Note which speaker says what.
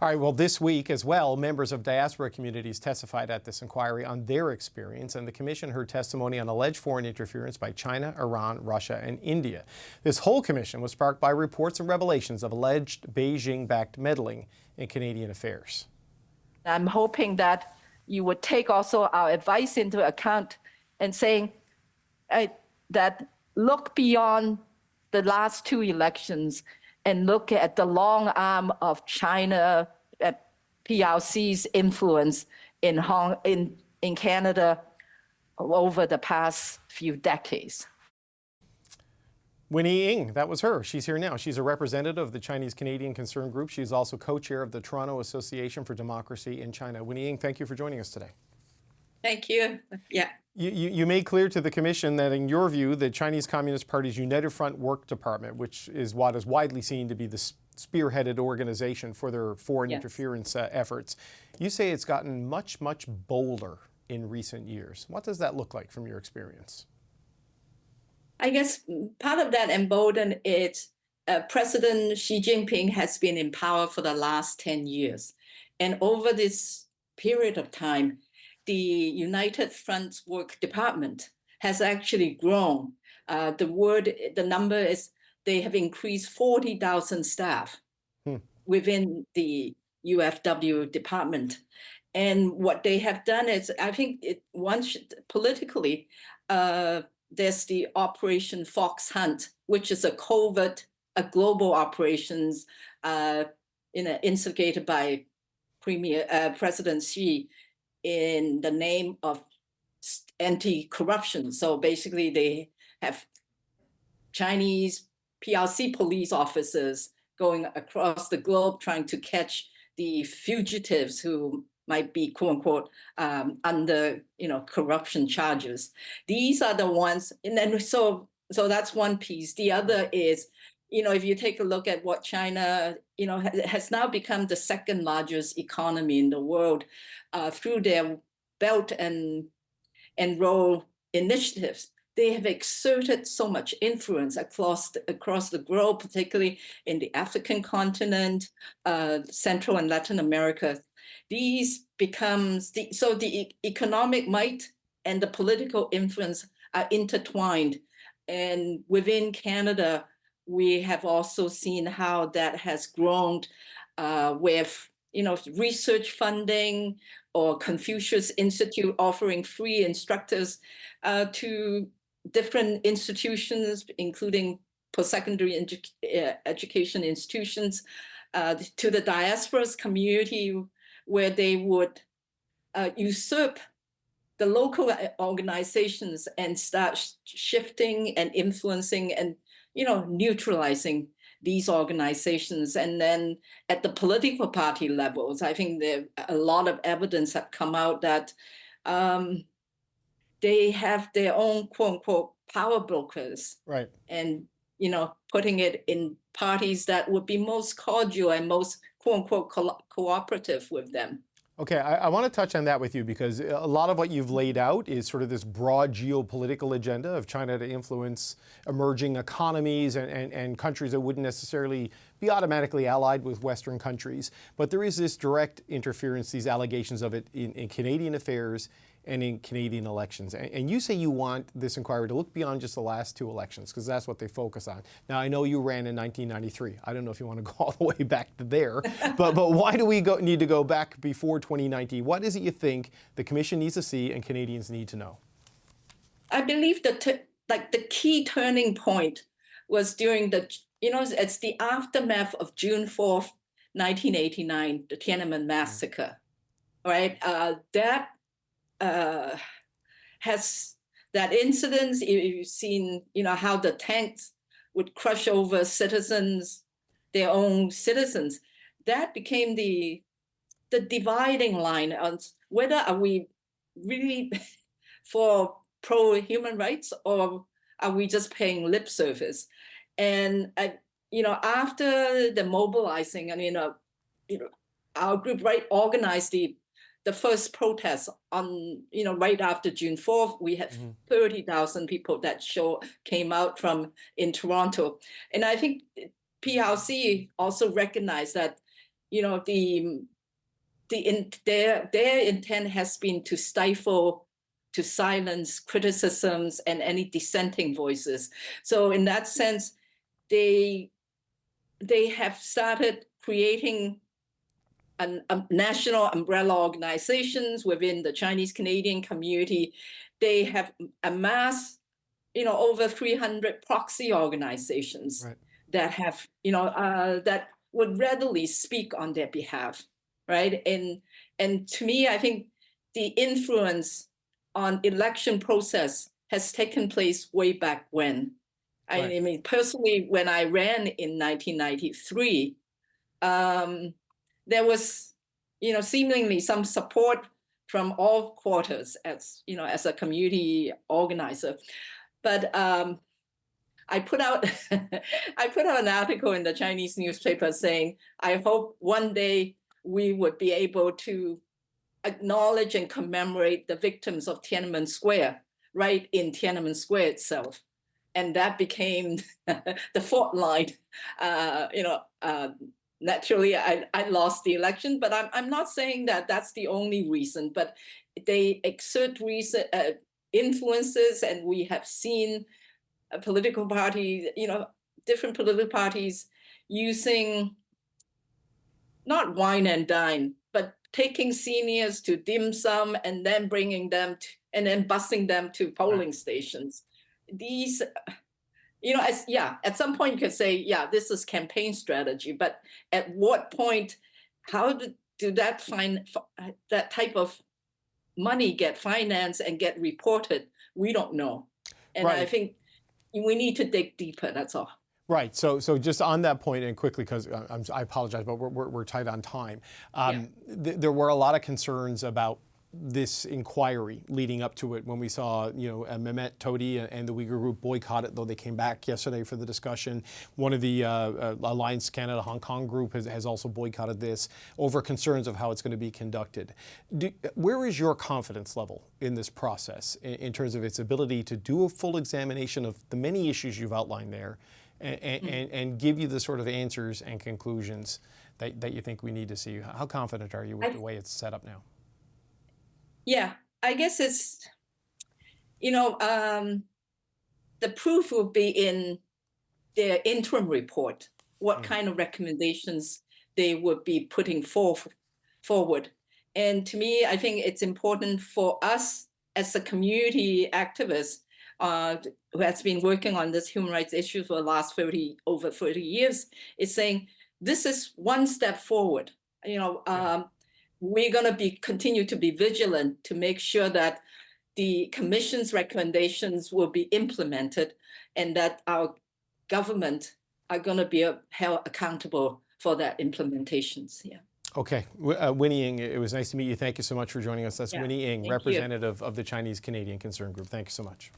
Speaker 1: All right, well, this week as well, members of diaspora communities testified at this inquiry on their experience, and the commission heard testimony on alleged foreign interference by China, Iran, Russia, and India. This whole commission was sparked by reports and revelations of alleged Beijing-backed meddling in Canadian affairs.
Speaker 2: I'm hoping that you would take also our advice into account and saying that look beyond the last two elections and look at the long arm of China, PRC's influence in Canada over the past few decades.
Speaker 1: Winnie Ng, that was her. She's here now. She's a representative of the Chinese Canadian Concern Group. She's also co-chair of the Toronto Association for Democracy in China. Winnie Ng, thank you for joining us today.
Speaker 3: Thank you. Yeah.
Speaker 1: You made clear to the commission that, in your view, the Chinese Communist Party's United Front Work Department, which is what is widely seen to be the spearheaded organization for their foreign interference efforts, you say it's gotten much, much bolder in recent years. What does that look like from your experience?
Speaker 3: I guess part of that emboldened is President Xi Jinping has been in power for the last 10 years. And over this period of time, the United Front Work Department has actually grown. The number is they have increased 40,000 staff within the UFW department. And what they have done is, I think politically, there's the Operation Fox Hunt, which is a global operations instigated by President Xi in the name of anti-corruption. So basically they have Chinese PRC police officers going across the globe trying to catch the fugitives who might be, quote unquote, under corruption charges. These are the ones, and then so that's one piece. The other is, if you take a look at what China, has now become the second largest economy in the world through their Belt and Road initiatives. They have exerted so much influence across the globe, particularly in the African continent, Central and Latin America. These becomes the economic might and the political influence are intertwined. And within Canada, we have also seen how that has grown with research funding or Confucius Institute offering free instructors to different institutions, including post-secondary education institutions, to the diaspora's community, where they would usurp the local organizations and start shifting and influencing and neutralizing these organizations. And then at the political party levels, I think a lot of evidence have come out that they have their own, quote unquote, power brokers.
Speaker 1: Right.
Speaker 3: And, putting it in parties that would be most cordial and most, quote unquote, cooperative with them.
Speaker 1: Okay, I want to touch on that with you because a lot of what you've laid out is sort of this broad geopolitical agenda of China to influence emerging economies and countries that wouldn't necessarily be automatically allied with Western countries. But there is this direct interference, these allegations of it in Canadian affairs and in Canadian elections. And you say you want this inquiry to look beyond just the last two elections because that's what they focus on. Now, I know you ran in 1993. I don't know if you want to go all the way back to there, but why do we need to go back before 2019? What is it you think the Commission needs to see and Canadians need to know?
Speaker 3: I believe that the key turning point was during it's the aftermath of June 4th, 1989, the Tiananmen massacre, right? Has that incident, you've seen, how the tanks would crush over citizens, their own citizens. That became the dividing line on whether are we really for pro-human rights or are we just paying lip service? And, after the mobilizing, our group organized the first protest on, right after June 4th, we had 30,000 people that came out in Toronto. And I think PRC also recognized that their intent has been to stifle, to silence criticisms and any dissenting voices. So in that sense, they have started creating national umbrella organizations within the Chinese Canadian community. They have amassed, over 300 proxy organizations that have, that would readily speak on their behalf, right? And to me, I think the influence on election process has taken place way back when. I mean, personally, when I ran in 1993, there was, seemingly some support from all quarters as a community organizer. But I put out an article in the Chinese newspaper saying, I hope one day we would be able to acknowledge and commemorate the victims of Tiananmen Square, right in Tiananmen Square itself. And that became the fault line. Naturally, I lost the election, but I'm not saying that that's the only reason, but they exert influences, and we have seen a political party, different political parties using not wine and dine, but taking seniors to dim sum and then bringing them to, and then busing them to polling stations. These, at some point you could say, this is campaign strategy, but at what point, how do that type of money get financed and get reported? We don't know. And I think we need to dig deeper, that's all.
Speaker 1: Right. So just on that point, and quickly, because I apologize, but we're tight on time. There were a lot of concerns about this inquiry leading up to it when we saw, Mehmet Todi and the Uyghur group boycott it, though they came back yesterday for the discussion. One of the Alliance Canada Hong Kong group has also boycotted this over concerns of how it's going to be conducted. Where is your confidence level in this process in terms of its ability to do a full examination of the many issues you've outlined there and give you the sort of answers and conclusions that you think we need to see? How confident are you with the way it's set up now?
Speaker 3: Yeah, I guess it's, the proof will be in their interim report, what kind of recommendations they would be putting forward. And to me, I think it's important for us as a community activist who has been working on this human rights issue for the last over 30 years, is saying this is one step forward. We're going to continue to be vigilant to make sure that the Commission's recommendations will be implemented and that our government are going to be held accountable for that implementations. Yeah.
Speaker 1: Okay. Winnie Ng, it was nice to meet you. Thank you so much for joining us. That's Winnie Ng, representative of the Chinese Canadian Concern Group. Thank you so much.